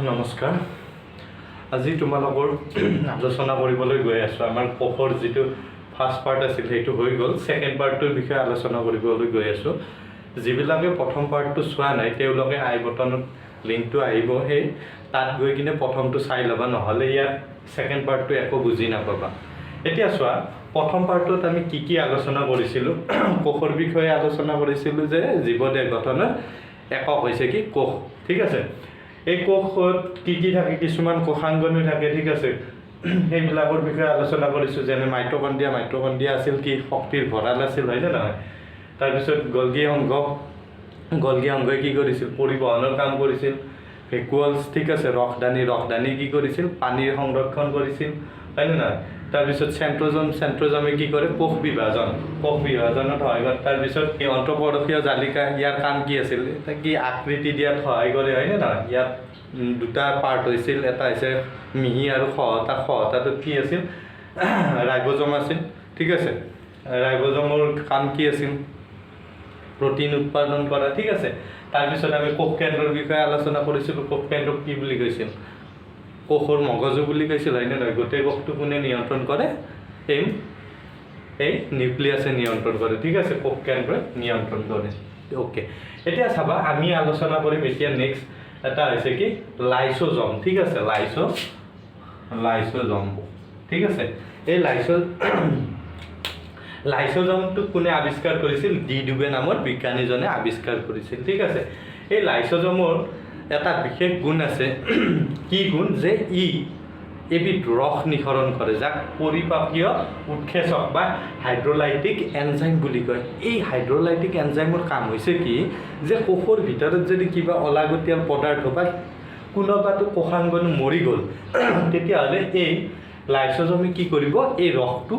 নমস্কাৰ। আজি তোমালোকৰ আলোচনা কৰিবলৈ গৈ আছোঁ। আমাৰ কোষৰ যিটো ফাৰ্ষ্ট পাৰ্ট আছিল সেইটো হৈ গ'ল। ছেকেণ্ড পাৰ্টটোৰ বিষয়ে আলোচনা কৰিবলৈ গৈ আছোঁ। যিবিলাকে প্ৰথম পাৰ্টটো চোৱা নাই তেওঁলোকে আই বটনত লিংকটো আহিব, সেই তাত গৈ কিনে প্ৰথমটো চাই ল'বা, নহ'লে ইয়াত ছেকেণ্ড পাৰ্টটো একো বুজি নাপাবা। এতিয়া চোৱা, প্ৰথম পাৰ্টটোত আমি কি আলোচনা কৰিছিলোঁ? কোষৰ বিষয়ে আলোচনা কৰিছিলোঁ যে জীৱদেহ গঠনৰ একক হৈছে কি কোষ, ঠিক আছে। এই কোষত কি থাকে, কিছুমান কোষাংগনী থাকে, ঠিক আছে। সেইবিলাকৰ বিষয়ে আলোচনা কৰিছোঁ, যেনে মাইটকণ্ড্ৰিয়া আছিল কি শক্তিৰ ভঁৰাল আছিল, হয়নে নহয়? তাৰপিছত গলগী অংগই কি কৰিছিল? পৰিবহণৰ কাম কৰিছিল। ভেকুৱালছ, ঠিক আছে। ৰসদানি কি কৰিছিল? পানীৰ সংৰক্ষণ কৰিছিল, হয়নে নহয়? তাৰপিছত চেন্ট্ৰজমে কি কৰে? কোষ বিভাজনত সহায় কৰে। তাৰপিছত এই অন্তঃপৰশীয় জালিকা, ইয়াৰ কাম কি আছিল? কি আকৃতি দিয়াত সহায় কৰে, হয়নে নহয়? ইয়াত দুটা পাৰ্ট হৈছিল, এটা হৈছে মিহি আৰু সহতাটোত কি আছিল? ৰাইবজম আছিল, ঠিক আছে। ৰাইবজমৰ কাম কি আছিল? প্ৰটিন উৎপাদন কৰা, ঠিক আছে। তাৰপিছত আমি কোষ কেন্দ্ৰৰ বিষয়ে আলোচনা কৰিছিলোঁ। কোষ কেন্দ্ৰক কি বুলি কৈছিল? কোষৰ মগজু বুলি কৈছিল, হয়নে নহয়? গোটেই কোষটো কোনে নিয়ন্ত্ৰণ কৰে? এই নিউক্লিয়াছে নিয়ন্ত্ৰণ কৰে, ঠিক আছে। কোষ কেন্দ্ৰই নিয়ন্ত্ৰণ কৰে। অ'কে, এতিয়া চাবা, আমি আলোচনা কৰিম এতিয়া নেক্সট এটা হৈছে কি লাইসোজম, ঠিক আছে। লাইসোজম, ঠিক আছে। এই লাইসোজমটো কোনে আৱিষ্কাৰ কৰিছিল? ডি ডুবে নামৰ বিজ্ঞানীজনে আৱিষ্কাৰ কৰিছিল, ঠিক আছে। এই লাইসোজমৰ এটা বিশেষ গুণ আছে। কি গুণ? যে এবিধ ৰস নিঃসৰণ কৰে, যাক পৰিপাকীয় উৎসেচক বা হাইড্ৰলাইটিক এনজাইম বুলি কয়। এই হাইড্ৰলাইটিক এনজাইমৰ কাম হৈছে কি? যে কোষৰ ভিতৰত যদি কিবা অলাগতিয়াল পদাৰ্থ বা কোনোবাটো কোষাংগন মৰি গ'ল, তেতিয়াহ'লে এই লাইসোজমে কি কৰিব? এই ৰসটো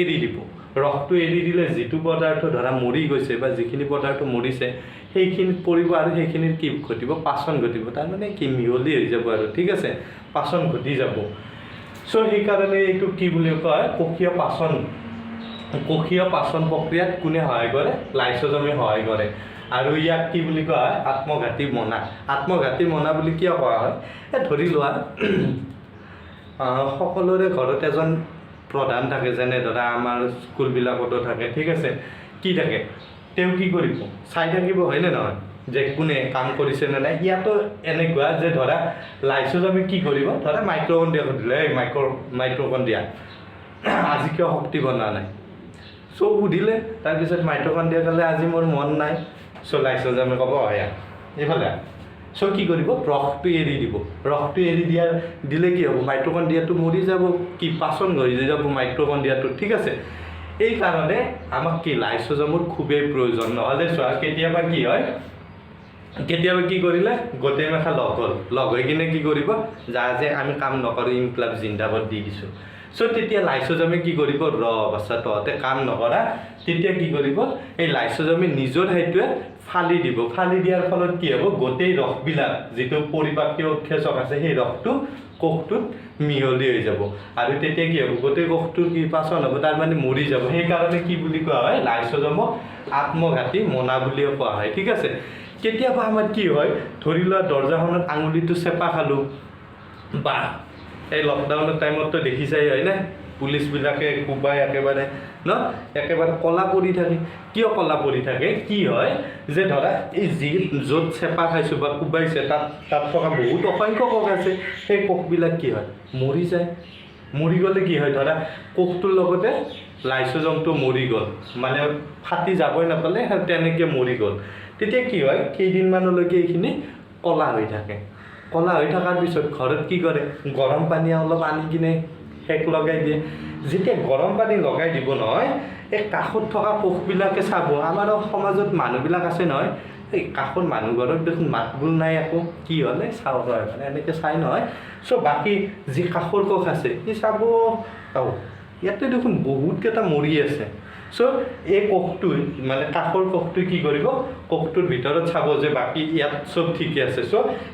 এৰি দিব। ৰসটো এৰি দিলে যিটো পদাৰ্থ ধৰা মৰি গৈছে বা যিখিনি পদাৰ্থ মৰিছে সেইখিনিত পৰিব, আৰু সেইখিনিৰ কি ঘটিব? পাচন ঘটিব। তাৰমানে কি মিহলি হৈ যাব আৰু, ঠিক আছে। পাচন ঘটি যাব। চ' সেইকাৰণে এইটো কি বুলি কয়? কোষীয় পাচন প্ৰক্ৰিয়াত কোনে সহায় কৰে? লাইসোজমে সহায় কৰে। আৰু ইয়াক কি বুলি কোৱা হয়? আত্মঘাতী মনা বুলি কিয় কোৱা হয়? ধৰি লোৱা, সকলোৰে ঘৰত এজন প্ৰধান থাকে, যেনে ধৰা আমাৰ স্কুলবিলাকতো থাকে, ঠিক আছে। কি থাকে? তেওঁ কি কৰিব? চাই থাকিব, হয়নে নহয়? যে কোনে কাম কৰিছে নে নাই। ইয়াতো এনেকুৱা যে ধৰা লাইসোজমে কি কৰিব? ধৰা মাইটকণ্ড্ৰিয়া সুধিলে, এই মাইটকণ্ড্ৰিয়া আজি কিয় শক্তি বনোৱা নাই? চ' সুধিলে, তাৰপিছত মাইটকণ্ড্ৰিয়া ক'লে আজি মোৰ মন নাই। চ' লাইসোজমে ক'ব এইফালে। চ' কি কৰিব? ৰসটো এৰি দিব। ৰসটো এৰি দিলে কি হ'ব? মাইটকণ্ড্ৰিয়াটো মৰি যাব, কি পাচন হৈ যাব মাইটকণ্ড্ৰিয়াটো, ঠিক আছে। এই কাৰণে আমাক কি লাইসোজমৰ খুবেই প্ৰয়োজন। নহ'লে চোৱা, কেতিয়াবা কি কৰিলে? গোটেই মেখা লগ হৈ কিনে কি কৰিব? যে আমি কাম নকৰোঁ, ইনকলাব জিন্দাবাদ দি দিছোঁ। চ' তেতিয়া লাইসোজমে কি কৰিব? বাচ্চা তহঁতে কাম নকৰা। তেতিয়া কি কৰিব? এই লাইসোজমে নিজৰ সেইটোৱে ফালি দিব। ফালি দিয়াৰ ফলত কি হ'ব? গোটেই ৰসবিলাক, যিটো পৰিপাকীয় উৎসেচক আছে, সেই ৰসটো কোষটোত মিহলি হৈ যাব। আৰু তেতিয়া কি হ'ব? গোটেই কোষটো কি পাচন হ'ব, তাৰমানে মৰি যাব। সেইকাৰণে কি বুলি কোৱা হয়? লাইসোজমক আত্মঘাতী মনা বুলিও কোৱা হয়, ঠিক আছে। কেতিয়াবা আমাৰ কি হয়? ধৰি লোৱা দৰ্জাখনত আঙুলিটো চেপা খালোঁ, বা এই লকডাউনৰ টাইমততো দেখিছাই, হয়নে? পুলিচবিলাকে কোবাই একেবাৰে ক'লা পৰি থাকে। কিয় ক'লা পৰি থাকে? কি হয়? যে ধৰা এই য'ত চেপা খাইছোঁ বা কোবাইছে তাত থকা বহুত অসংখ্য কোষ আছে। সেই কোষবিলাক কি হয়? মৰি যায়। মৰি গ'লে কি হয়? ধৰা কোষটোৰ লগতে লাইসোজমটো মৰি গ'ল, মানে ফাটি যাবই নাপালে, তেনেকৈ মৰি গ'ল। তেতিয়া কি হয়? কেইদিনমানলৈকে এইখিনি ক'লা হৈ থাকে। ক'লা হৈ থকাৰ পিছত ঘৰত কি কৰে? গৰম পানী অলপ আনি কিনে সেক লগাই দিয়ে। যেতিয়া গৰম পানী লগাই দিব নহয়, এই কাষত থকা কোষবিলাকে চাব। আমাৰ সমাজত মানুহবিলাক আছে নহয়, এই কাষৰ মানুহ ঘৰত দেখোন মাত বোল নাই, একো কি হ'লে চাওঁ হয়, মানে এনেকৈ চাই নহয়। চ' বাকী যি কাষৰ কোষ আছে সি চাব, ইয়াতে দেখোন বহুতকেইটা মৰি আছে। চ' এই কোষটোৱে, মানে কাষৰ কোষটোৱে কি কৰিব? কোষটোৰ ভিতৰত চাব যে বাকী ইয়াত চব ঠিকে আছে। চ'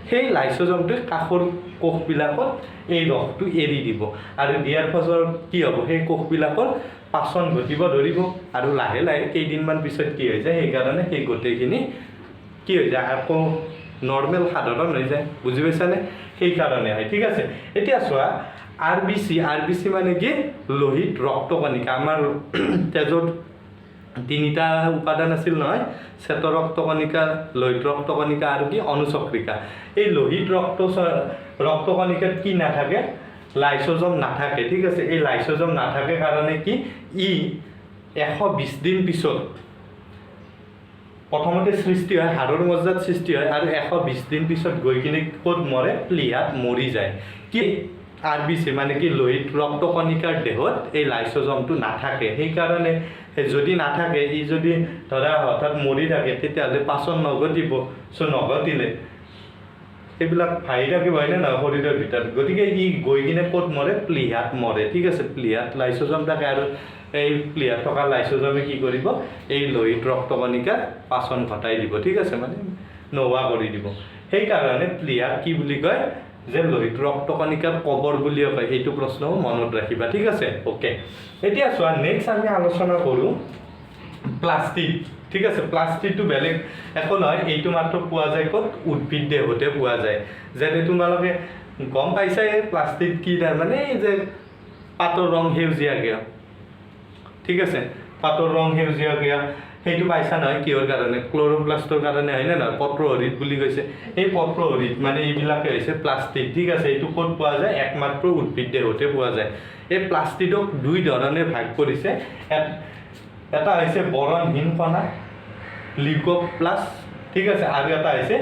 সেই লাইসোজমটোৱে কাষৰ কোষবিলাকত এই ৰসটো এৰি দিব। আৰু দিয়াৰ পাছত কি হ'ব? সেই কোষবিলাকৰ পাচন ঘটিব ধৰিব, আৰু লাহে লাহে কেইদিনমান পিছত কি হৈ যায়? সেইকাৰণে সেই গোটেইখিনি কি হৈ যায়? আকৌ নৰ্মেল সাধাৰণ হৈ যায় বুজি পাইছানে সেইকাৰণে হয় ঠিক আছে এতিয়া চোৱা RBC মানে কি লোহিত ৰক্তকণিকা আমাৰ তেজত তিনিটা উপাদান আছিল নহয় শ্বেত ৰক্তকণিকা লোহিত ৰক্তকণিকা আৰু কি অনুচক্ৰিকা এই লোহিত ৰক্তকণিকাত কি নাথাকে লাইসোজোম নাথাকে ঠিক আছে এই লাইসোজোম নাথাকে কাৰণে কি ই 120 দিন পিছত প্ৰথমতে সৃষ্টি হয় হাড়ৰ মজ্জাত সৃষ্টি হয় আৰু 120 দিন পিছত গৈ কিনে ক'ত মৰে প্লিহাত মৰি যায় কি RBC মানে কি লোহিত ৰক্তকণিকাৰ দেহত এই লাইসোজোমটো নাথাকে সেইকাৰণে যদি নাথাকে ই যদি ধৰা হঠাৎ মৰি থাকে তেতিয়াহ'লে পাচন নগতিব সো নগতিলে এইবিলাক ভাই থাকিব হয়নে নহয় শৰীৰৰ ভিতৰত গতিকে ই গৈ কিনে ক'ত মৰে প্লিহাত মৰে ঠিক আছে প্লিহাত লাইসোজোম থাকে আৰু এই প্লিহাত থকা লাইসোজোমে কি কৰিব এই লোহিত ৰক্তকণিকা পাচন ঘটাই দিব ঠিক আছে মানে নোহোৱা কৰি দিব সেইকাৰণে প্লিহাক কি বুলি কয় যে লোহিত ৰক্তকণিকাৰ কবৰ বুলিও কয় এইটো প্ৰশ্ন মনত ৰাখিবা ঠিক আছে ওকে এতিয়া চোৱা নেক্সট আমি আলোচনা কৰোঁ প্লাষ্টিক ঠিক আছে প্লাষ্টিকটো বেলেগ একো নহয় এইটো মাত্ৰ পোৱা যায় ক'ত উদ্ভিদ দেহতে পোৱা যায় যেনে তোমালোকে গম পাইছাই প্লাষ্টিক কি মানে এই যে পাতৰ ৰং সেউজীয়া কিয় ঠিক আছে পাতৰ ৰং সেউজীয়া কিয় সেইটো পাইছা নহয় কিহৰ কাৰণে ক্লোৰোপ্লাষ্টৰ কাৰণে হয়নে নহয় পত্ৰহৰিত বুলি কৈছে এই পত্ৰহৰিত মানে এইবিলাকে হৈছে প্লাষ্টিক ঠিক আছে এইটো ক'ত পোৱা যায় একমাত্ৰ উদ্ভিদ দেহতে পোৱা যায় এই প্লাষ্টিকক দুই ধৰণে ভাগ কৰিছে এটা হৈছে বৰণহীন কণা লিউকোপ্লাষ্ট ঠিক আছে আৰু এটা হৈছে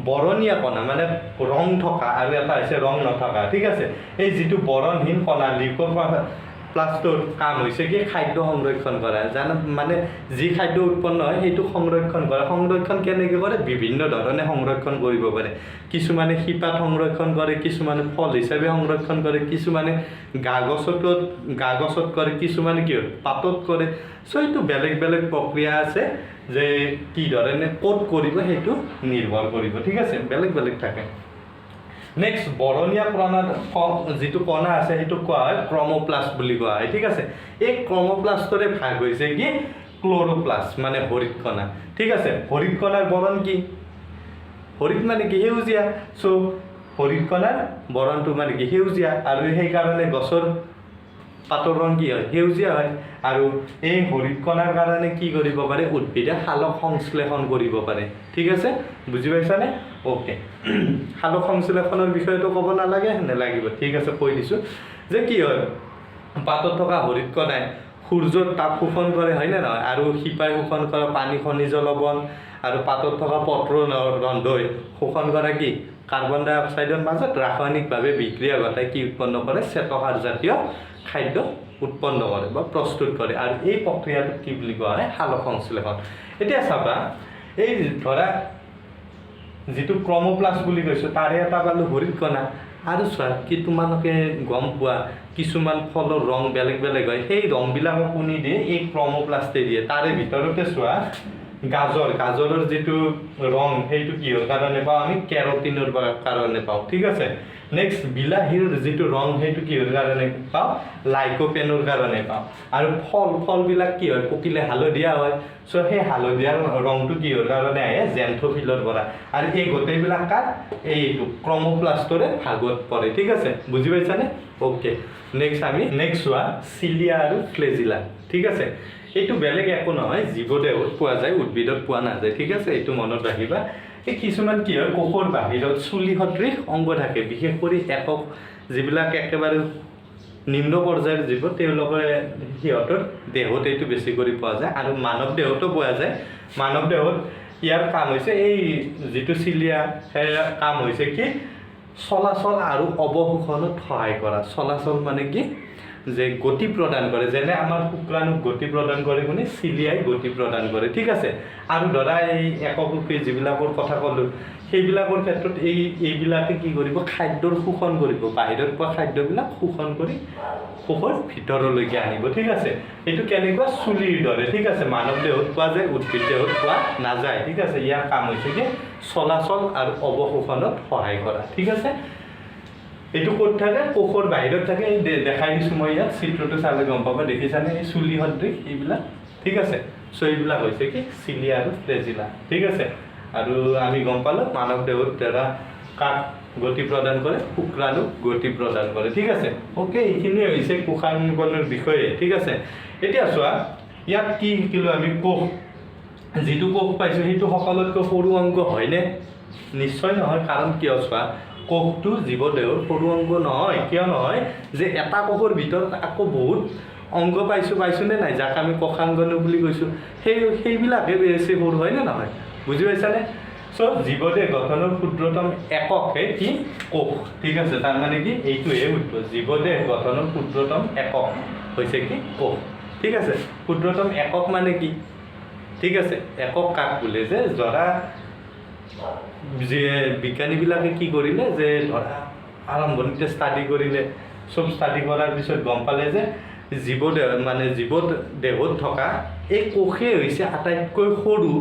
বৰণীয়া কণা মানে ৰং থকা আৰু এটা হৈছে ৰং নথকা ঠিক আছে এই যিটো বৰণহীন কণা লিউকোপ্লাষ্টৰ কাম হৈছে কি খাদ্য সংৰক্ষণ কৰা জানা মানে যি খাদ্য উৎপন্ন হয় সেইটো সংৰক্ষণ কৰা সংৰক্ষণ কেনেকৈ কৰে বিভিন্ন ধৰণে সংৰক্ষণ কৰিব পাৰে কিছুমানে শিপাত সংৰক্ষণ কৰে কিছুমানে ফল হিচাপে সংৰক্ষণ কৰে কিছুমানে গাগছত কৰে কিছুমানে কি পাতত কৰে সো এইটো বেলেগ বেলেগ প্ৰক্ৰিয়া আছে যে কি ধৰণে ক'ত কৰিব সেইটো নিৰ্ভৰ কৰিব ঠিক আছে বেলেগ বেলেগ থাকে নেক্সট বৰণীয়া কণা যিটো কণা আছে সেইটো কোৱা হয় ক্ৰমোপ্লাষ্ট বুলি কোৱা হয় ঠিক আছে এই ক্ৰমোপ্লাষ্টৰে ভাগ হৈছে কি ক্লোৰোপ্লাষ্ট মানে হৰিত কণা ঠিক আছে হৰিত কণাৰ বৰণ কি হৰিত মানে কি সেউজীয়া সো হৰিত কণাৰ বৰণটো মানে কি সেউজীয়া আৰু সেইকাৰণে গছৰ পাতৰ ৰং কি হয় সেউজীয়া হয় আৰু এই হৰিত কণাৰ কাৰণে কি কৰিব পাৰে উদ্ভিদে সালোক সংশ্লেষণ কৰিব পাৰে ঠিক আছে বুজি পাইছানে ওকে সালোক সংশ্লেষণৰ বিষয়েটো ক'ব নালাগিব ঠিক আছে কৈ দিছোঁ যে কি হয় পাতত থকা হৰিত কণাই সূৰ্যৰ তাপ শোষণ কৰে হয়নে নহয় আৰু শিপাই শোষণ কৰা পানী খনিজ লৱণ আৰু পাতত থকা পত্ৰ ৰন্ধই শোষণ কৰা কি কাৰ্বন ডাই অক্সাইডৰ মাজত ৰাসায়নিকভাৱে বিক্ৰিয়া ঘটাই কি উৎপন্ন কৰে শ্বেতসাৰ জাতীয় খাদ্য উৎপন্ন কৰে বা প্ৰস্তুত কৰে আৰু এই প্ৰক্ৰিয়াটো কি বুলি কোৱা হয় সালোক সংশ্লেষণ এতিয়া চাবা এই ধৰা যিটো ক্ৰমোপ্লাষ্ট বুলি কৈছোঁ তাৰে এটা পালোঁ হৰিত কণা আৰু চোৱা কি তোমালোকে গম পোৱা কিছুমান ফলৰ ৰং বেলেগ বেলেগ হয় সেই ৰংবিলাকক কোনি দিয়ে এই ক্ৰমোপ্লাষ্টে দিয়ে তাৰে ভিতৰতে চোৱা গাজৰৰ যিটো ৰং সেইটো কিহৰ কাৰণে পাওঁ আমি কেৰটিনৰ কাৰণে পাওঁ ঠিক আছে নেক্সট বিলাহীৰ যিটো ৰং সেইটো কিহৰ কাৰণে পাওঁ লাইকোপেনৰ কাৰণে পাওঁ আৰু ফলবিলাক কি হয় পকিলে হালধীয়া হয় সো সেই হালধীয়া ৰংটো কিহৰ কাৰণে আহে জেন্থোফিলৰ পৰা আৰু এই গোটেইবিলাক কাৰ এইটো ক্ৰমোপ্লাষ্টৰে ভাগত পৰে ঠিক আছে বুজি পাইছানে ওকে নেক্সট চোৱা চিলিয়া আৰু ফ্লেজিলা ঠিক আছে এইটো বেলেগ একো নহয় জীৱদেহত পোৱা যায় উদ্ভিদত পোৱা নাযায় ঠিক আছে এইটো মনত ৰাখিবা এই কিছুমান কি হয় কোষৰ বাহিৰত চুলি সদৃশ অংগ থাকে বিশেষ কৰি একক যিবিলাক একেবাৰে নিম্ন পৰ্যায়ৰ জীৱ তেওঁলোকৰ সিহঁতৰ দেহত এইটো বেছি কৰি পোৱা যায় আৰু মানৱ দেহতো পোৱা যায় মানৱ দেহত ইয়াৰ কাম হৈছে এই যিটো চিলিয়া সেয়া কাম হৈছে কি চলাচল আৰু অৱশোষণত সহায় কৰা চলাচল মানে কি যে গতি প্ৰদান কৰে যেনে আমাৰ শুক্ৰাণুক গতি প্ৰদান কৰে কোনে চিলিয়াই গতি প্ৰদান কৰে ঠিক আছে আৰু ধৰা এই এককোষী যিবিলাকৰ কথা ক'লোঁ সেইবিলাকৰ ক্ষেত্ৰত এইবিলাকে কি কৰিব খাদ্যৰ শোষণ কৰিব বাহিৰত পোৱা খাদ্যবিলাক শোষণ কৰি কোষৰ ভিতৰলৈকে আনিব ঠিক আছে এইটো কেনেকুৱা চুলিৰ দৰে ঠিক আছে মানৱ দেহত পোৱা যায় উদ্ভিদ দেহত পোৱা নাযায় ঠিক আছে ইয়াৰ কাম হৈছে কি চলাচল আৰু অৱশোষণত সহায় কৰা ঠিক আছে এইটো ক'ত থাকে কোষৰ বাহিৰত থাকে এই দেখাই দিছোঁ মই ইয়াত চিত্ৰটো চালে গম পাবা দেখিছানে এই চুলি সদৃশ এইবিলাক ঠিক আছে সো এইবিলাক হৈছে কি চিলিয়া আৰু ফ্লেজিলা ঠিক আছে আৰু আমি গম পালোঁ মানৱ দেহৰ দ্বাৰা কাক গতি প্ৰদান কৰে শুক্ৰাণুক গতি প্ৰদান কৰে ঠিক আছে ওকে এইখিনি হৈছে কোষাঙ্গনৰ বিষয়ে ঠিক আছে এতিয়া চোৱা ইয়াত কি শিকিলোঁ আমি কোষ যিটো কোষ পাইছোঁ সেইটো সকলোতকৈ সৰু অংগ হয়নে নিশ্চয় নহয় কাৰণ কিয় চোৱা কোষটো জীৱদেহৰ সৰু অংগ নহয় কিয় নহয় যে এটা কোষৰ ভিতৰত আকৌ বহুত অংগ পাইছোঁ নে নাই যাক আমি কোষাঙ্গন বুলি কৈছোঁ সেইবিলাকে বেছি সৰু হয়নে নহয় বুজি পাইছানে সো জীৱদেহ গঠনৰ ক্ষুদ্ৰতম এককে কি কোষ ঠিক আছে তাৰ মানে কি এইটোহে উত্তৰ জীৱদেহ গঠনৰ ক্ষুদ্ৰতম একক হৈছে কি কোষ ঠিক আছে ক্ষুদ্ৰতম একক মানে কি ঠিক আছে একক কাক বোলে যে ধৰা যে বিজ্ঞানীবিলাকে কি কৰিলে যে ধৰা আৰম্ভণিতে ষ্টাডি কৰিলে সব ষ্টাডি কৰাৰ পিছত গম পালে যে জীৱদেহ মানে জীৱদেহত থকা এই কোষে হৈছে আটাইতকৈ সৰু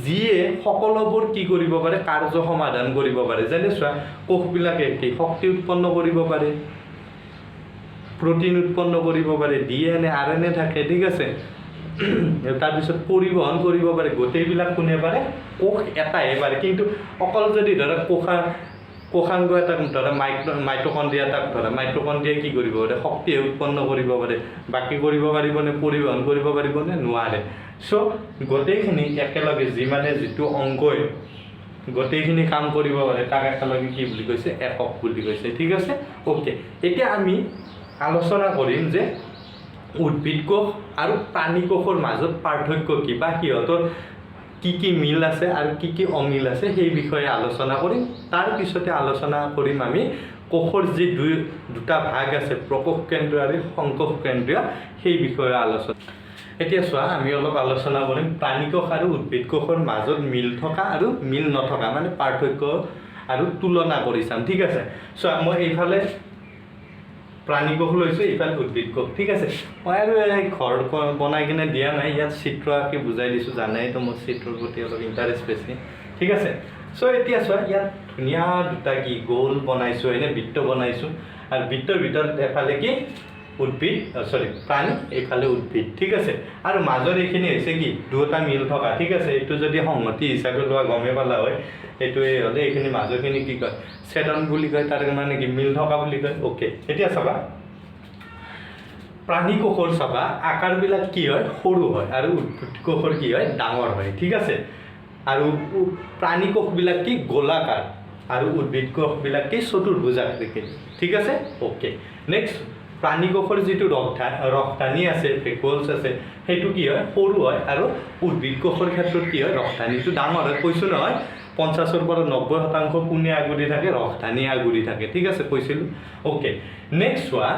যিয়ে সকলোবোৰ কি কৰিব পাৰে কাৰ্য সমাধান কৰিব পাৰে যেনে চোৱা কোষবিলাকে কি শক্তি উৎপন্ন কৰিব পাৰে প্ৰটিন উৎপন্ন কৰিব পাৰে ডিএনএ আৰএনএ থাকে ঠিক আছে তাৰপিছত পৰিবহন কৰিব পাৰে গোটেইবিলাক কোনে পাৰে কোষ এটাই পাৰে কিন্তু অকল যদি ধৰা কোষাঙ্গ এটা ধৰা মাইটকন্ড্ৰিয়া এটাক ধৰা মাইটকন্ড্ৰিয়াই কি কৰিব পাৰে শক্তি উৎপন্ন কৰিব পাৰে বাকী কৰিব পাৰিবনে পৰিবহন কৰিব পাৰিবনে নোৱাৰে সো গোটেইখিনি একেলগে যিমানে যিটো অংগই গোটেইখিনি কাম কৰিব পাৰে তাক একেলগে কি বুলি কৈছে একক বুলি কৈছে ঠিক আছে ওকে এতিয়া আমি আলোচনা কৰিম যে উদ্ভিদ কোষ আৰু প্ৰাণী কোষৰ মাজত পাৰ্থক্য কি বা সিহঁতৰ কি মিল আছে আৰু কি অমিল আছে সেই বিষয়ে আলোচনা কৰিম তাৰ পিছতে আলোচনা কৰিম আমি কোষৰ যি দুটা ভাগ আছে প্ৰকোষ কেন্দ্ৰ আৰু সংকোষ কেন্দ্ৰীয় সেই বিষয়ে আলোচনা এতিয়া চোৱা আমি অলপ আলোচনা কৰিম প্ৰাণী কোষ আৰু উদ্ভিদ কোষৰ মাজত মিল থকা আৰু মিল নথকা মানে পাৰ্থক্য আৰু তুলনা কৰি চাম ঠিক আছে চোৱা মই এইফালে প্ৰাণী কোষ লৈছোঁ এইফালে উদ্ভিদ কোষ ঠিক আছে মই আৰু এই ঘৰ বনাই কিনে দিয়া নাই ইয়াত চিত্ৰ আঁকি বুজাই দিছোঁ জানাই তো মোৰ চিত্ৰৰ প্ৰতি অলপ ইণ্টাৰেষ্ট বেছি ঠিক আছে চ' এতিয়া চোৱা ইয়াত ধুনীয়া দুটা কি গোল বনাইছোঁ এনে বৃত্ত বনাইছোঁ আৰু বৃত্তৰ ভিতৰত এফালে কি উদ্ভিদ প্ৰাণী এইফালে উদ্ভিদ ঠিক আছে আৰু মাজৰ এইখিনি হৈছে কি দুটা মিল থকা ঠিক আছে এইটো যদি সংহতি হিচাপে লোৱা গমে পালা হয় এইটোৱে হ'লে এইখিনি মাজৰখিনি কি কয় ছেদন বুলি কয় তাৰ মানে কি মিল থকা বুলি কয় ওকে এতিয়া চাবা প্ৰাণী কোষৰ চাবা আকাৰবিলাক কি হয় সৰু হয় আৰু উদ্ভিদ কোষৰ কি হয় ডাঙৰ হয় ঠিক আছে আৰু প্ৰাণী কোষবিলাক কি গোলাকাৰ আৰু উদ্ভিদ কোষবিলাক কি চতুৰ্ভুজাকৃতিৰ ঠিক আছে ওকে নেক্সট প্ৰাণী কোষৰ যিটো ৰপ্তানি আছে ভেকুলছ আছে সেইটো কি হয় সৰু হয় আৰু উদ্ভিদ কোষৰ ক্ষেত্ৰত কি হয় ৰপ্তানিটো ডাঙৰ হয় কৈছোঁ নহয় 50-ৰ পৰা 90% কোনে আগুৰি থাকে ৰপ্তানি আগুৰি থাকে ঠিক আছে কৈছিলোঁ ওকে নেক্সট চোৱা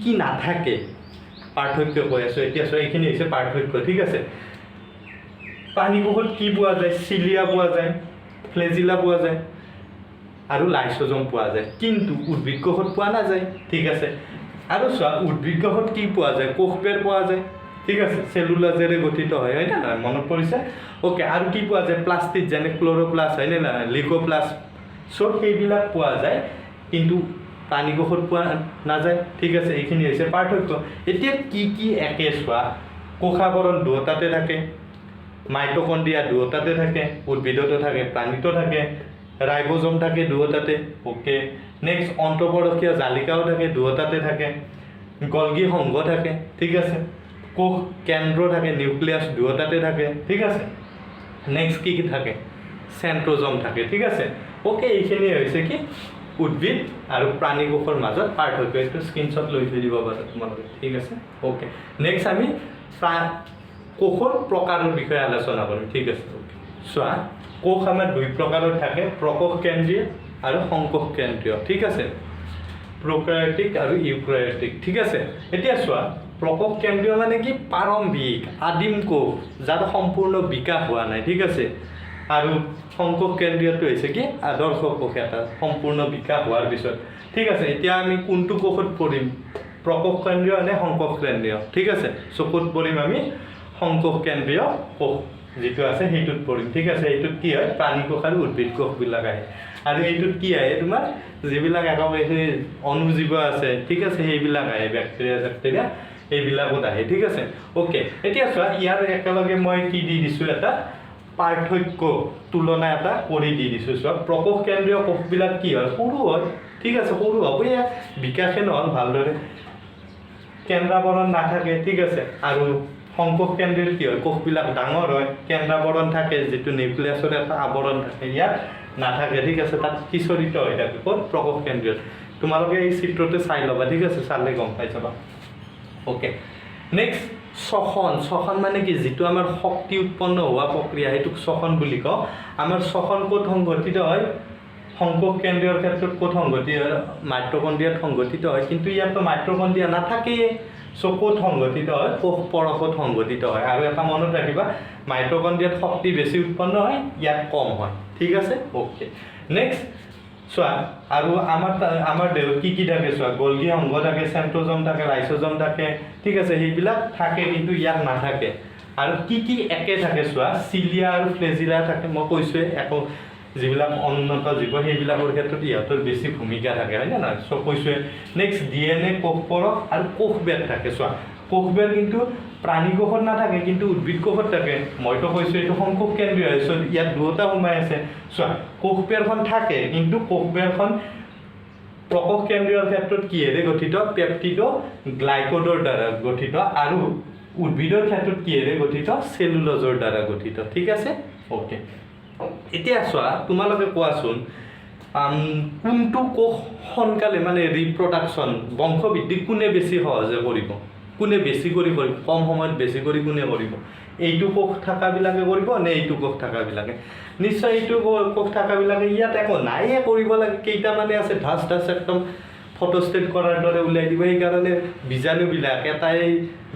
কি নাথাকে পাৰ্থক্য কৈ আছোঁ এতিয়া চোৱা এইখিনি হৈছে পাৰ্থক্য ঠিক আছে প্ৰাণী কোষত কি পোৱা যায় চিলিয়া পোৱা যায় ফ্লেজিলা পোৱা যায় আৰু লাইসোজোম পোৱা যায় কিন্তু উদ্ভিদ কোষত পোৱা নাযায় ঠিক আছে আৰু চোৱা উদ্ভিদ কোষত কি পোৱা যায় কোষবেৰ পোৱা যায় ঠিক আছে সেলুলাজেৰে গঠিত হয় হয়নে নহয় মনত পৰিছে ওকে আৰু কি পোৱা যায় প্লাষ্টিক যেনে ক্ল'ৰ'প্লাষ্ট হয়নে নহয় লিকোপ্লাষ্ট চ' সেইবিলাক পোৱা যায় কিন্তু প্ৰাণী কোষত পোৱা নাযায় ঠিক আছে এইখিনি হৈছে পাৰ্থক্য এতিয়া কি একে চোৱা কোষাবৰণ দুয়োটাতে থাকে মাইটকন্ড্ৰিয়া দুয়োটাতে থাকে উদ্ভিদতো থাকে প্ৰাণীতো থাকে ৰাইবোজোম থাকে দুয়োটাতে ওকে নেক্সট অন্তঃপৰকীয় জালিকাও থাকে দুয়োটাতে থাকে গলগি সংঘ থাকে ঠিক আছে কোষ কেন্দ্ৰ থাকে নিউক্লিয়াছ দুয়োটাতে থাকে ঠিক আছে নেক্সট কি থাকে সেন্ট্ৰোজোম থাকে ঠিক আছে ওকে এইখিনি হৈছে কি উদ্ভিদ আৰু প্ৰাণী কোষৰ মাজত পাৰ্থক্য এইটো স্ক্ৰীনশ্বট লৈ থৈ দিব পাৰা তোমালোকে ঠিক আছে ওকে নেক্সট আমি কোষৰ প্ৰকাৰৰ বিষয়ে আলোচনা কৰিম ঠিক আছে ওকে চোৱা কোষ আমাৰ দুই প্ৰকাৰৰ থাকে প্ৰকোষ কেন্দ্ৰীয় আৰু সংকোষ কেন্দ্ৰীয় ঠিক আছে প্ৰকাৰিটিক আৰু ইউক্যাৰিওটিক ঠিক আছে এতিয়া চোৱা প্ৰকোষ কেন্দ্ৰীয় মানে কি প্ৰাৰম্ভিক আদিম কোষ যাৰ সম্পূৰ্ণ বিকাশ হোৱা নাই ঠিক আছে আৰু সংকোষ কেন্দ্ৰীয়টো হৈছে কি আদৰ্শ কোষ এটা সম্পূৰ্ণ বিকাশ হোৱাৰ পিছত ঠিক আছে এতিয়া আমি কোনটো কোষত পঢ়িম প্ৰকোষ কেন্দ্ৰীয় নে সংকোষ কেন্দ্ৰীয় ঠিক আছে চকুত পঢ়িম আমি সংকোষ কেন্দ্ৰীয় কোষ যিটো আছে সেইটোত পঢ়িম ঠিক আছে এইটোত কি হয় প্ৰাণী কোষ আৰু উদ্ভিদ কোষবিলাক আহে আৰু এইটোত কি আহে তোমাৰ যিবিলাক একেবাৰে অনুজীৱ আছে ঠিক আছে সেইবিলাক আহে বেক্টেৰিয়া এইবিলাকত আহে ঠিক আছে ওকে এতিয়া চোৱা ইয়াৰ একেলগে মই কি দি দিছোঁ এটা পাৰ্থক্য তুলনা এটা কৰি দি দিছোঁ। চোৱা প্ৰকোষ কেন্দ্ৰীয় কোষবিলাক কি হয়, সৰু হয়, ঠিক আছে, সৰু হ'ব, এয়া বিকাশে নহ'ল ভালদৰে, কেন্দ্ৰাৱৰণ নাথাকে, ঠিক আছে। আৰু সংকোষ কেন্দ্ৰীয় কি হয়, কোষবিলাক ডাঙৰ হয়, কেন্দ্ৰাৱৰণ থাকে, যিটো নিউক্লিয়াছৰ এটা আৱৰণ থাকে, ইয়াত নাথাকে, ঠিক আছে, তাত সিঁচৰিত হৈ থাকে। ক'ত, প্ৰকোষ কেন্দ্ৰীয়। তোমালোকে এই চিত্ৰতে চাই ল'বা, ঠিক আছে, চালে গম পাই যাবা। অ'কে, নেক্সট শ্বসন মানে কি, যিটো আমাৰ শক্তি উৎপন্ন হোৱা প্ৰক্ৰিয়া সেইটোক শ্বসন বুলি কওঁ। আমাৰ শ্বসন ক'ত সংঘটিত হয়, সংকোষ কেন্দ্ৰীয়ৰ ক্ষেত্ৰত ক'ত সংঘটিত হয়, মাইটকণ্ড্ৰিয়াত সংঘটিত হয়, কিন্তু ইয়াততো মাইটকণ্ড্ৰিয়া নাথাকেই। চ' ক'ত সংঘটিত হয়, কোষ পৰশত সংঘটিত হয়। আৰু এটা মনত ৰাখিবা, মাইটকণ্ড্ৰিয়াত শক্তি বেছি উৎপন্ন হয়, ইয়াত কম হয়, ঠিক আছে। অ'কে, নেক্সট চোৱা, আৰু আমাৰ দেহত কি কি থাকে চোৱা, গলগী অংগ থাকে, চেন্ট্ৰজম থাকে, লাইচোজম থাকে, ঠিক আছে, সেইবিলাক থাকে, কিন্তু ইয়াত নাথাকে। আৰু কি কি একে থাকে চোৱা, চিলিয়া আৰু ফ্লেজিলা থাকে, মই কৈছোঁৱে, একো যিবিলাক উন্নত জীৱ সেইবিলাকৰ ক্ষেত্ৰত ইহঁতৰ বেছি ভূমিকা থাকে, হয় নে নহয়, চ' কৈছোঁৱে। নেক্সট DNA, কোষ পৰশ আৰু কোষবেদ থাকে। চোৱা কোষবেদ কিন্তু প্ৰাণী কোষত নাথাকে, কিন্তু উদ্ভিদ কোষত থাকে। মইতো কৈছোঁ এইটো সংকোষ কেন্দ্ৰীয়, চ' ইয়াত দুটা সোমাই আছে। চোৱা কোষবেৰখন থাকে, কিন্তু কোষবেৰখন প্ৰকোষ কেন্দ্ৰীয়ৰ ক্ষেত্ৰত কিহেৰে গঠিত, পেপটিডো গ্লাইকোডৰ দ্বাৰা গঠিত, আৰু উদ্ভিদৰ ক্ষেত্ৰত কিহেৰে গঠিত, চেলুলজৰ দ্বাৰা গঠিত, ঠিক আছে। অ'কে, এতিয়া চোৱা তোমালোকে কোৱাচোন, কোনটো কোষ সোনকালে মানে ৰিপ্ৰডাকশ্যন বংশবৃদ্ধি কোনে বেছি সহজে কৰিব, কোনে বেছি কৰি কৰিব, কম সময়ত বেছি কৰি কোনে কৰিব, এইটো কোষ থকাবিলাকে কৰিব নে এইটো কোষ থকাবিলাকে? নিশ্চয় এইটো কোষ থকাবিলাকে। ইয়াত একো নাইয়ে কৰিব লাগে, কেইটামানে আছে ধাচ একদম ফটোষ্টেট কৰাৰ দৰে উলিয়াই দিব। সেইকাৰণে বীজাণুবিলাক, এটাই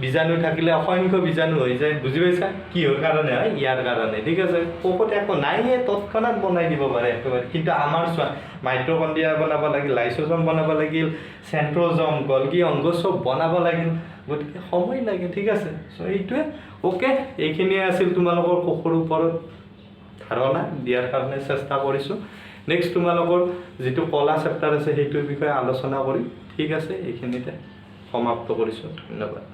বীজাণু থাকিলে অসংখ্য বীজাণু হৈ যায়, বুজি পাইছা, কিহৰ কাৰণে হয়, ইয়াৰ কাৰণে, ঠিক আছে। কোষত একো নাইয়ে, তৎক্ষণাত বনাই দিব পাৰে একেবাৰে। কিন্তু আমাৰ চোৱা মাইটকণ্ড্ৰিয়া বনাব লাগিল, লাইচোজম বনাব লাগিল, চেন্ট্ৰজম, গলগী অংগ চব বনাব লাগিল, গতিকে সময় লাগে, ঠিক আছে। চ' এইটোৱে। অ'কে, এইখিনিয়ে আছিল তোমালোকৰ কোষৰ ওপৰত ধাৰণা দিয়াৰ কাৰণে চেষ্টা কৰিছোঁ। নেক্সট তোমালোকৰ যিটো কলা চেপ্টাৰ আছে সেইটোৰ বিষয়ে আলোচনা কৰিম, ঠিক আছে। এইখিনিতে সমাপ্ত কৰিছোঁ, ধন্যবাদ।